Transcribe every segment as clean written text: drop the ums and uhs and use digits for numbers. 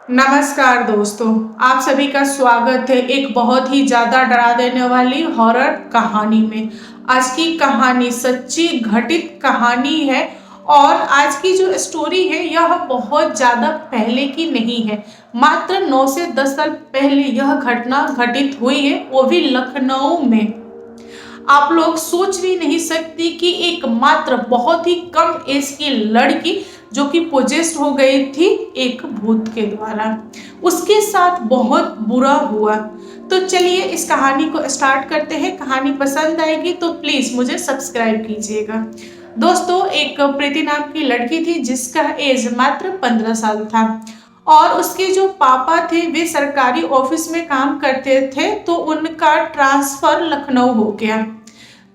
नमस्कार दोस्तों, आप सभी का स्वागत है एक बहुत ही ज़्यादा डरा देने वाली हॉरर कहानी में। आज की कहानी सच्ची घटित कहानी है और आज की जो स्टोरी है यह बहुत ज़्यादा पहले की नहीं है। मात्र 9 से 10 साल पहले यह घटना घटित हुई है, वो भी लखनऊ में। आप लोग सोच भी नहीं सकती कि एक मात्र बहुत ही कम एज की लड़की जो कि पोजेस्ट हो गई थी एक भूत के द्वारा, उसके साथ बहुत बुरा हुआ। तो चलिए इस कहानी को स्टार्ट करते हैं। कहानी पसंद आएगी तो प्लीज मुझे सब्सक्राइब कीजिएगा। दोस्तों, एक प्रीति नाम की लड़की थी जिसका एज मात्र 15 साल था और उसके जो पापा थे वे सरकारी ऑफिस में काम करते थे, तो उनका ट्रांसफर लखनऊ हो गया।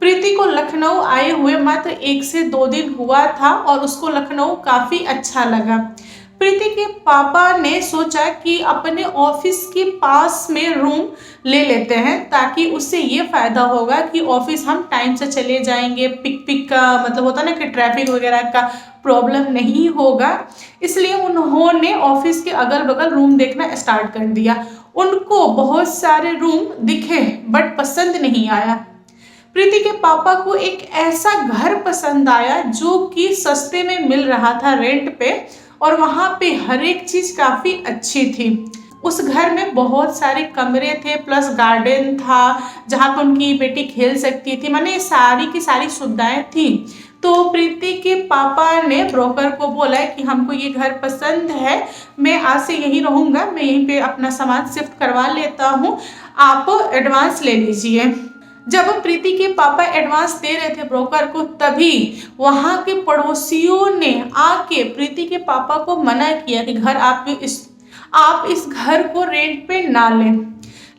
प्रीति को लखनऊ आए हुए मात्र 1 से 2 दिन हुआ था और उसको लखनऊ काफी अच्छा लगा। प्रीति के पापा ने सोचा कि अपने ऑफिस के पास में रूम ले लेते हैं ताकि उससे ये फायदा होगा कि ऑफिस हम टाइम से चले जाएंगे, पिक का मतलब होता ना कि ट्रैफिक वगैरह का प्रॉब्लम नहीं होगा। इसलिए उन्होंने ऑफिस के अगल बगल रूम देखना स्टार्ट कर दिया। उनको बहुत सारे रूम दिखे बट पसंद नहीं आया। प्रीति के पापा को एक ऐसा घर पसंद आया जो कि सस्ते में मिल रहा था रेंट पे, और वहां पे हर एक चीज काफी अच्छी थी। उस घर में बहुत सारे कमरे थे प्लस गार्डन था जहाँ पे उनकी बेटी खेल सकती थी, माने सारी की सारी सुविधाएं थी। तो प्रीति के पापा ने ब्रोकर को बोला कि हमको ये घर पसंद है, मैं आज से यहीं रहूंगा, मैं यहीं पे अपना सामान शिफ्ट करवा लेता हूँ, आप एडवांस ले लीजिए। जब प्रीति के पापा एडवांस दे रहे थे ब्रोकर को, तभी वहां के पड़ोसियों ने आके प्रीति के पापा को मना किया कि आप इस घर को रेंट पे ना लें।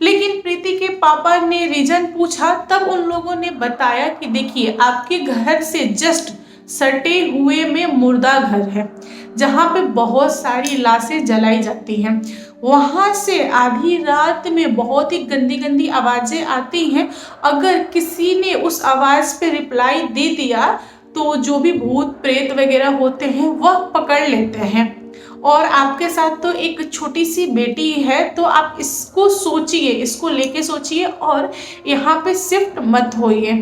लेकिन प्रीति के पापा ने रीजन पूछा, तब उन लोगों ने बताया कि देखिए, आपके घर से जस्ट सटे हुए में मुर्दा घर है जहाँ पे बहुत सारी लाशें जलाई जाती हैं। वहां से आधी रात में बहुत ही गंदी गंदी आवाजें आती हैं। अगर किसी ने उस आवाज पे रिप्लाई दे दिया तो जो भी भूत प्रेत वगैरह होते हैं वह पकड़ लेते हैं। और आपके साथ तो एक छोटी सी बेटी है, तो आप इसको सोचिए, इसको लेके सोचिए और यहाँ पे शिफ्ट मत होइए।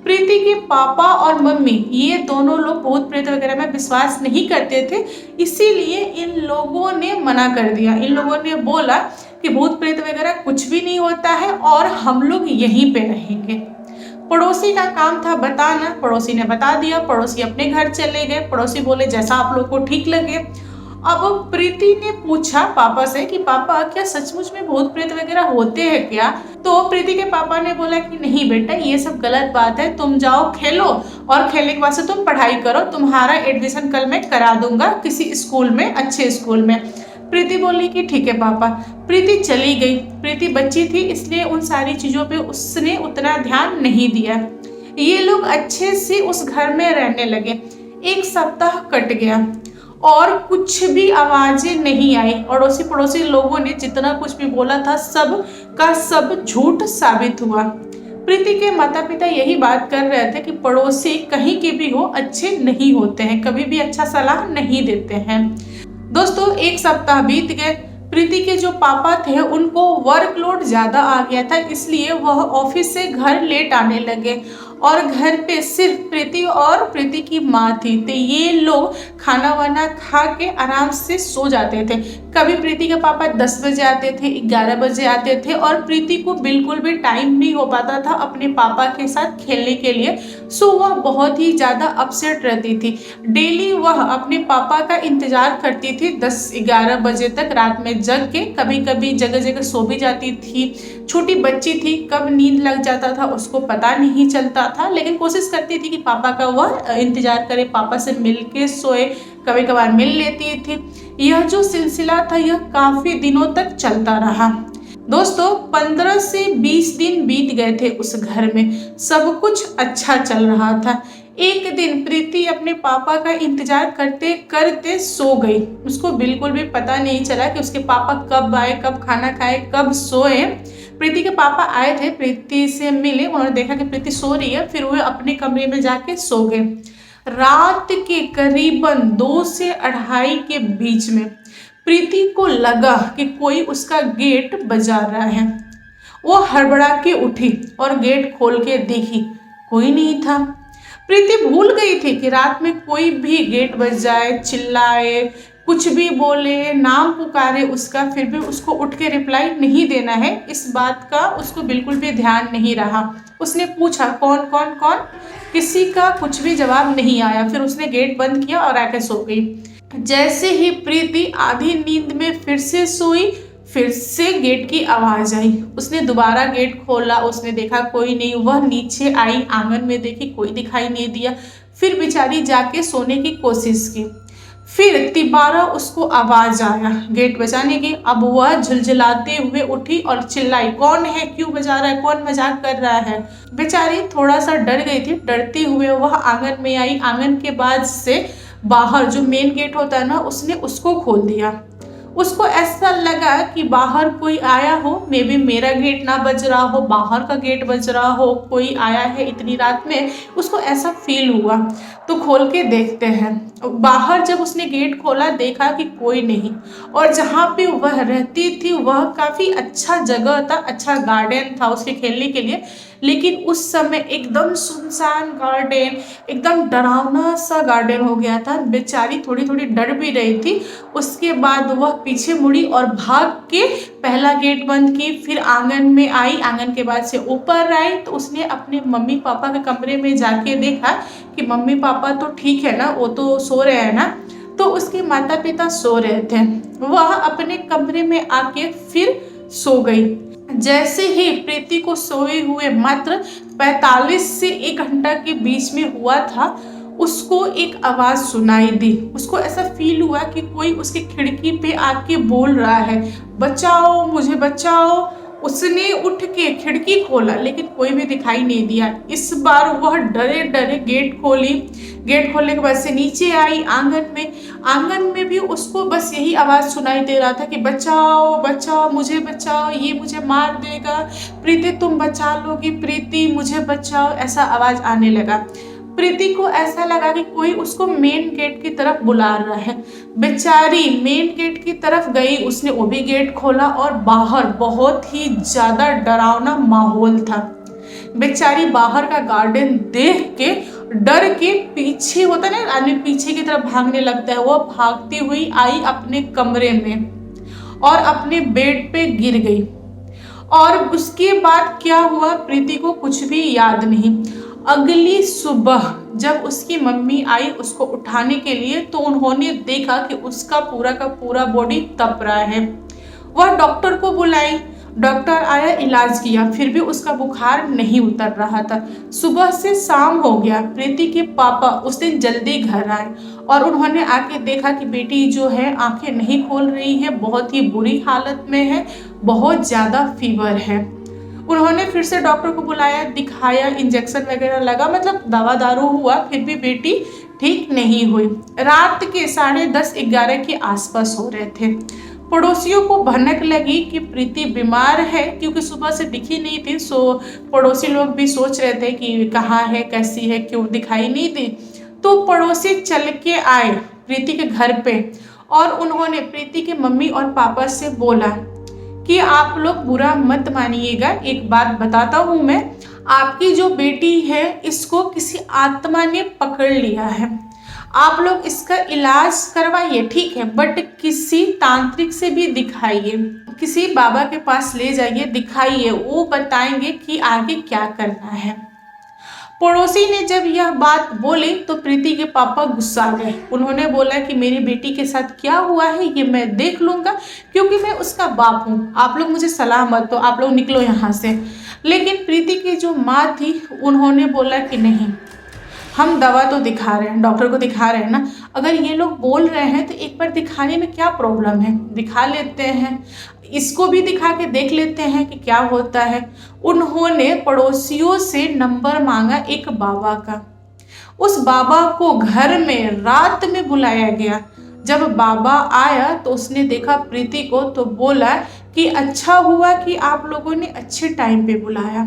प्रीति के पापा और मम्मी ये दोनों लोग भूत प्रेत वगैरह में विश्वास नहीं करते थे, इसीलिए इन लोगों ने मना कर दिया। इन लोगों ने बोला कि भूत प्रेत वगैरह कुछ भी नहीं होता है और हम लोग यहीं पे रहेंगे। पड़ोसी का काम था बताना, पड़ोसी ने बता दिया, पड़ोसी अपने घर चले गए। पड़ोसी बोले जैसा आप लोग को ठीक लगे। अब प्रीति ने पूछा पापा से कि पापा क्या सचमुच में भूत प्रेत वगैरह होते हैं क्या? तो प्रीति के पापा ने बोला कि नहीं बेटा, ये सब गलत बात है, तुम जाओ खेलो और खेलने के बाद से तुम पढ़ाई करो, तुम्हारा एडमिशन कल मैं करा दूंगा किसी स्कूल में, अच्छे स्कूल में। प्रीति बोली कि ठीक है पापा। प्रीति चली गई। प्रीति बच्ची थी इसलिए उन सारी चीजों पे उसने उतना ध्यान नहीं दिया। ये लोग अच्छे से उस घर में रहने लगे। 1 सप्ताह कट गया और कुछ भी आवाजें नहीं आई। अड़ोसी पड़ोसी लोगों ने जितना कुछ भी बोला था सब का सब झूठ साबित हुआ। प्रीति के माता पिता यही बात कर रहे थे कि पड़ोसी कहीं के भी हो अच्छे नहीं होते हैं, कभी भी अच्छा सलाह नहीं देते हैं। दोस्तों, 1 सप्ताह बीत गए। प्रीति के जो पापा थे उनको वर्कलोड ज्यादा आ गया था, इसलिए वह ऑफिस से घर लेट आने लगे और घर पे सिर्फ प्रीति और प्रीति की माँ थी। तो ये लोग खाना वाना खा के आराम से सो जाते थे। कभी प्रीति के पापा 10 बजे आते थे, 11 बजे आते थे और प्रीति को बिल्कुल भी टाइम नहीं हो पाता था अपने पापा के साथ खेलने के लिए। सो वह बहुत ही ज़्यादा अपसेट रहती थी। डेली वह अपने पापा का इंतजार करती थी 10-11 बजे तक रात में जग के। कभी कभी जगह जगह सो भी जाती थी। छोटी बच्ची थी, कब नींद लग जाता था उसको पता नहीं चलता था, लेकिन कोशिश करती थी कि पापा का वह इंतजार करे, पापा से मिल के सोए। कभी कभार मिल लेती थी। यह जो सिलसिला था यह काफी दिनों तक चलता रहा। दोस्तों, 15 से 20 दिन बीत गए थे उस घर में। सब कुछ अच्छा चल रहा था। एक दिन प्रीति अपने पापा का इंतजार करते करते सो गई। उसको बिल्कुल भी पता नहीं चला कि उसके पापा कब आए, कब खाना खाए, कब सोए। प्रीति के पापा आए थे, प्रीति से मिले, उन्होंने देखा कि प्रीति सो रही है, फिर वो अपने कमरे में जाके सो गए। रात के करीबन 2 से 2:30 के बीच में प्रीति को लगा कि कोई उसका गेट बजा रहा है। वो हड़बड़ा के उठी और गेट खोल के देखी, कोई नहीं था। प्रीति भूल गई थी कि रात में कोई भी गेट बजाए, चिल्लाए, कुछ भी बोले, नाम पुकारे उसका, फिर भी उसको उठ के रिप्लाई नहीं देना है, इस बात का उसको बिल्कुल भी ध्यान नहीं रहा। उसने पूछा कौन कौन कौन, किसी का कुछ भी जवाब नहीं आया। फिर उसने गेट बंद किया और आके सो गई। जैसे ही प्रीति आधी नींद में फिर से सोई, फिर से गेट की आवाज आई। उसने दोबारा गेट खोला, उसने देखा कोई नहीं। वह नीचे आई, आंगन में देखी, कोई दिखाई नहीं दिया। फिर बेचारी जाके सोने की कोशिश की। फिर तिबारा उसको आवाज आया गेट बजाने की। अब वह झुलझुलाते हुए उठी और चिल्लाई, कौन है, क्यों बजा रहा है, कौन मजाक कर रहा है। बेचारी थोड़ा सा डर गई थी। डरते हुए वह आंगन में आई। आंगन के बाद से बाहर जो मेन गेट होता है ना, उसने उसको खोल दिया। उसको ऐसा लगा कि बाहर कोई आया हो, मे बी मेरा गेट ना बज रहा हो, बाहर का गेट बज रहा हो, कोई आया है इतनी रात में, उसको ऐसा फील हुआ। तो खोल के देखते हैं। बाहर जब उसने गेट खोला, देखा कि कोई नहीं। और जहाँ पे वह रहती थी वह काफ़ी अच्छा जगह था, अच्छा गार्डन था उसके खेलने के लिए। लेकिन उस समय एकदम सुनसान गार्डन, एकदम डरावना सा गार्डन हो गया था। बेचारी थोड़ी थोड़ी डर भी रही थी। उसके बाद वह पीछे मुड़ी और भाग के पहला गेट बंद की। फिर आंगन में आई, आंगन के बाद से ऊपर आई तो उसने अपने मम्मी पापा के कमरे में जाके देखा कि मम्मी पापा तो ठीक है ना, वो तो सो रहे हैं ना। तो उसके माता पिता सो रहे थे। वह अपने कमरे में आके फिर सो गई। जैसे ही प्रीति को सोए हुए मात्र 45 से 1 घंटा के बीच में हुआ था, उसको एक आवाज सुनाई दी। उसको ऐसा फील हुआ कि कोई उसकी खिड़की पे आके बोल रहा है, बचाओ मुझे बचाओ। उसने उठ के खिड़की खोला, लेकिन कोई भी दिखाई नहीं दिया। इस बार वह डरे डरे गेट खोली। गेट खोलने के बाद से नीचे आई आंगन में। आंगन में भी उसको बस यही आवाज सुनाई दे रहा था कि बचाओ बचाओ मुझे बचाओ, ये मुझे मार देगा, प्रीति तुम बचा लोगी, प्रीति मुझे बचाओ, ऐसा आवाज आने लगा। प्रीति को ऐसा लगा कि कोई उसको मेन गेट की तरफ बुला रहा है। बेचारी मेन गेट की तरफ गई। उसने वो भी गेट खोला और बाहर बहुत ही ज्यादा डरावना माहौल था। बेचारी बाहर का गार्डन देख के डर के पीछे, होता है ना आदमी पीछे की तरफ भागने लगता है, वो भागती हुई आई अपने कमरे में और अपने बेड पे गिर गई। और उसके बाद क्या हुआ प्रीति को कुछ भी याद नहीं। अगली सुबह जब उसकी मम्मी आई उसको उठाने के लिए, तो उन्होंने देखा कि उसका पूरा का पूरा बॉडी तप रहा है। वह डॉक्टर को बुलाई। डॉक्टर आया, इलाज किया, फिर भी उसका बुखार नहीं उतर रहा था। सुबह से शाम हो गया। प्रीति के पापा उस दिन जल्दी घर आए और उन्होंने आके देखा कि बेटी जो है आंखें नहीं खोल रही है, बहुत ही बुरी हालत में है, बहुत ज़्यादा फीवर है। उन्होंने फिर से डॉक्टर को बुलाया, दिखाया, इंजेक्शन वगैरह लगा, मतलब दवा दारू हुआ, फिर भी बेटी ठीक नहीं हुई। रात के 10:30-11 के आसपास हो रहे थे। पड़ोसियों को भनक लगी कि प्रीति बीमार है, क्योंकि सुबह से दिखी नहीं थी। पड़ोसी लोग भी सोच रहे थे कि कहाँ है, कैसी है, क्यों दिखाई नहीं दी। तो पड़ोसी चल के आए प्रीति के घर पे और उन्होंने प्रीति के मम्मी और पापा से बोला कि आप लोग बुरा मत मानिएगा, एक बात बताता हूँ मैं, आपकी जो बेटी है इसको किसी आत्मा ने पकड़ लिया है। आप लोग इसका इलाज करवाइए, ठीक है, बट किसी तांत्रिक से भी दिखाइए, किसी बाबा के पास ले जाइए, दिखाइए, वो बताएंगे कि आगे क्या करना है। पड़ोसी ने जब यह बात बोली तो प्रीति के पापा गुस्सा गए। उन्होंने बोला कि मेरी बेटी के साथ क्या हुआ है ये मैं देख लूँगा, क्योंकि मैं उसका बाप हूँ, आप लोग मुझे सलाह मत दो, आप लोग निकलो यहाँ से। लेकिन प्रीति की जो माँ थी उन्होंने बोला कि नहीं, हम दवा तो दिखा रहे हैं, डॉक्टर को दिखा रहे हैं ना, अगर ये लोग बोल रहे हैं तो एक बार दिखाने में क्या प्रॉब्लम है, दिखा लेते हैं, इसको भी दिखा के देख लेते हैं कि क्या होता है। उन्होंने पड़ोसियों से नंबर मांगा एक बाबा का। उस बाबा को घर में रात में बुलाया गया। जब बाबा आया तो उसने देखा प्रीति को तो बोला कि अच्छा हुआ कि आप लोगों ने अच्छे टाइम पे बुलाया,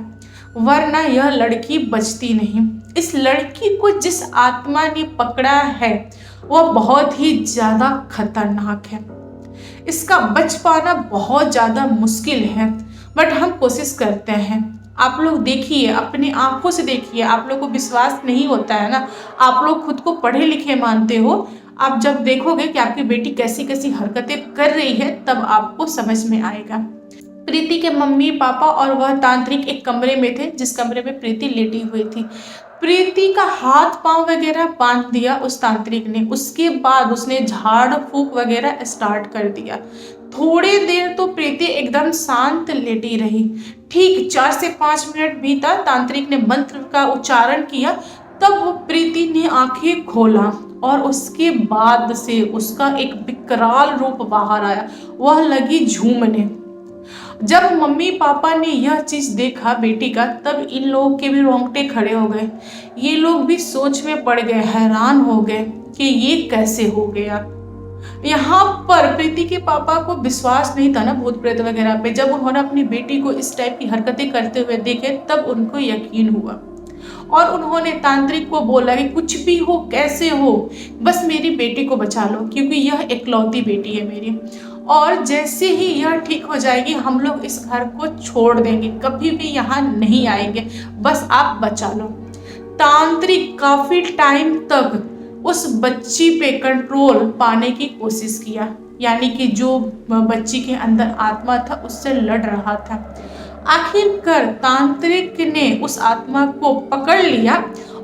वरना यह लड़की बचती नहीं। इस लड़की को जिस आत्मा ने पकड़ा है वह बहुत ही ज़्यादा खतरनाक है। इसका बच पाना बहुत ज़्यादा मुश्किल है, बट हम कोशिश करते हैं। आप लोग देखिए, अपनी आंखों से देखिए, आप लोग को विश्वास नहीं होता है ना, आप लोग खुद को पढ़े लिखे मानते हो। आप जब देखोगे कि आपकी बेटी कैसी कैसी हरकतें कर रही है तब आपको समझ में आएगा। प्रीति के मम्मी पापा और वह तांत्रिक एक कमरे में थे, जिस कमरे में प्रीति लेटी हुई थी। प्रीति का हाथ पांव वगैरह बांध दिया उस तांत्रिक ने। उसके बाद उसने झाड़ फूंक वगैरह स्टार्ट कर दिया। थोड़ी देर तो प्रीति एकदम शांत लेटी रही। ठीक 4 से 5 मिनट बीता, तांत्रिक ने मंत्र का उच्चारण किया, तब प्रीति ने आंखें खोला और उसके बाद से उसका एक विकराल रूप बाहर आया। वह लगी झूमने। जब मम्मी पापा ने यह चीज देखा बेटी का, तब इन लोगों के भी रोंगटे खड़े हो गए। ये लोग भी सोच में पड़ गए, हैरान हो गए कि ये कैसे हो गया। यहाँ पर प्रीति के पापा को विश्वास नहीं था ना भूत प्रेत वगैरह पे। जब उन्होंने अपनी बेटी को इस टाइप की हरकतें करते हुए देखे तब उनको यकीन हुआ और उन्होंने तांत्रिक को बोला कि कुछ भी हो, कैसे हो, बस मेरी बेटी को बचा लो, क्योंकि यह एकलौती बेटी है मेरी, और जैसे ही यह ठीक हो जाएगी हम लोग इस घर को छोड़ देंगे, कभी भी यहाँ नहीं आएंगे, बस आप बचा लो। तांत्रिक काफी टाइम तक उस बच्ची पे कंट्रोल पाने की कोशिश किया, यानी कि जो बच्ची के अंदर आत्मा था उससे लड़ रहा था। आखिरकार तांत्रिक ने उस आत्मा को पकड़ लिया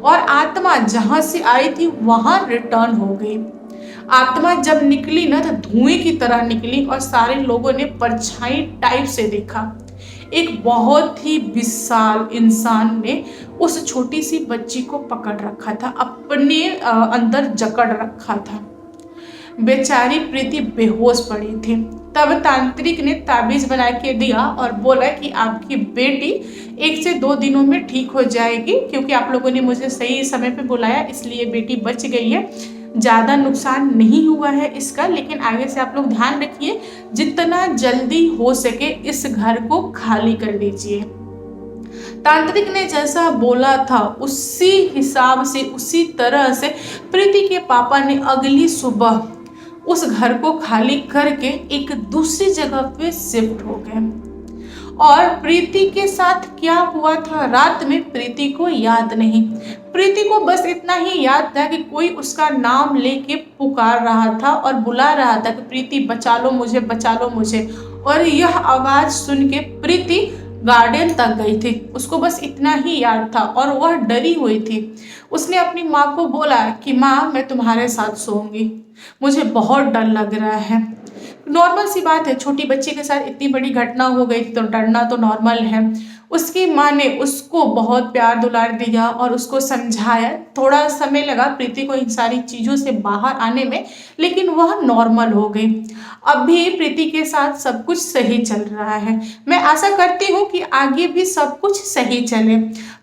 और आत्मा जहां से आई थी वहां रिटर्न हो गई। आत्मा जब निकली ना तो धुएं की तरह निकली और सारे लोगों ने परछाई टाइप से देखा। एक बहुत ही विशाल इंसान ने उस छोटी सी बच्ची को पकड़ रखा था, अपने अंदर जकड़ रखा था। बेचारी प्रीति बेहोश पड़ी थी। तब तांत्रिक ने ताबीज बना के दिया और बोला कि आपकी बेटी 1 से 2 दिनों में ठीक हो जाएगी, क्योंकि आप लोगों ने मुझे सही समय पे बुलाया इसलिए बेटी बच गई है। ज़्यादा नुकसान नहीं हुआ है इसका, लेकिन आगे से आप लोग ध्यान रखिए, जितना जल्दी हो सके इस घर को खाली कर दीजिए। तांत्रिक ने जैसा बोला था उसी हिसाब से, उसी तरह से प्रीति के पापा ने अगली सुबह उस घर को खाली करके एक दूसरी जगह पे शिफ्ट हो गए। और प्रीति के साथ क्या हुआ था रात में प्रीति को याद नहीं। प्रीति को बस इतना ही याद था कि कोई उसका नाम लेके पुकार रहा था और बुला रहा था कि प्रीति बचा लो मुझे, बचा लो मुझे। और यह आवाज सुन के प्रीति गार्डन तक गई थी। उसको बस इतना ही याद था और वह डरी हुई थी। उसने अपनी माँ को बोला कि माँ मैं तुम्हारे साथ सोऊंगी, मुझे बहुत डर लग रहा है। नॉर्मल सी बात है, छोटी बच्ची के साथ इतनी बड़ी घटना हो गई तो डरना तो नॉर्मल है। उसकी माँ ने उसको बहुत प्यार दुलार दिया और उसको समझाया। थोड़ा समय लगा प्रीति को इन सारी चीज़ों से बाहर आने में, लेकिन वह नॉर्मल हो गई। अभी प्रीति के साथ सब कुछ सही चल रहा है। मैं आशा करती हूँ कि आगे भी सब कुछ सही चले।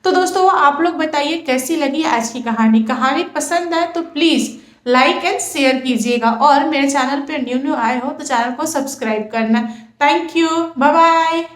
तो दोस्तों आप लोग बताइए कैसी लगी आज की कहानी। कहानी पसंद आए तो प्लीज़ लाइक एंड शेयर कीजिएगा, और मेरे चैनल पे न्यू आए हो तो चैनल को सब्सक्राइब करना। Thank you, bye bye.